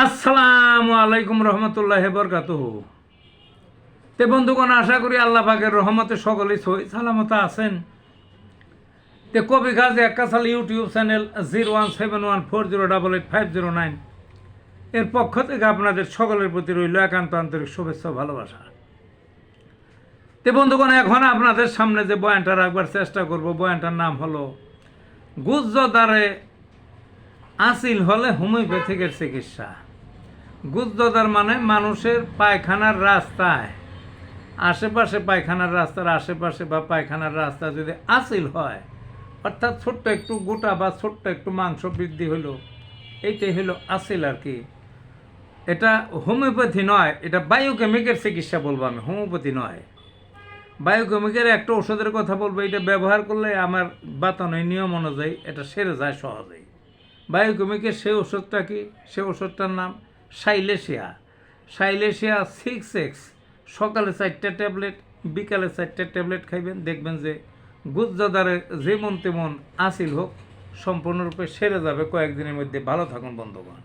আসসালামু আলাইকুম রহমতুল্লাহি বরকাতুহু। তে বন্ধুগণ, আশা করি আল্লাহ পাকের রহমতে সকলেই সহি সালামত আছেন। তে কবি গাজী এক্কাসাল ইউটিউব চ্যানেল 017140885009 এর পক্ষ থেকে আপনাদের সকলের প্রতি রইল একান্ত আন্তরিক শুভেচ্ছা ও ভালোবাসা। তে বন্ধুগণ, এখন আপনাদের সামনে যে বয়ানটা রাখবার চেষ্টা করব, বয়ানটার নাম হলো গুজ্জদারে আসিল হলে হোমিওপ্যাথিকের চিকিৎসা। গুজ্জদার মানে মানুষের পায়খানার রাস্তায়, আশেপাশে পায়খানার রাস্তার আশেপাশে বা পায়খানার রাস্তা যদি আসিল হয়, অর্থাৎ ছোট্ট একটু গোটা বা ছোট্ট একটু মাংস বৃদ্ধি হলো, এইটাই হলো আসিল আর কি। এটা হোমিওপ্যাথি নয়, এটা বায়োকেমিকের চিকিৎসা বলবো আমি, হোমিওপ্যাথি নয়। বায়োকেমিকের একটা ওষুধের কথা বলবো, এটা ব্যবহার করলে আমার বাতানো নিয়ম অনুযায়ী এটা সেরে যায় সহজেই। বায়োকেমিকের সেই ওষুধটা কি? সে ওষুধটার নাম সাইলেশিয়া। সাইলেশিয়া 6X। সকালে 4টা ট্যাবলেট, বিকালে 4টা ট্যাবলেট খাইবেন, দেখবেন যে গুজ্জদারে যেমন তেমন আসিল হোক সম্পূর্ণরূপে সেরে যাবে কয়েকদিনের মধ্যে। ভালো থাকুন বন্ধুগণ।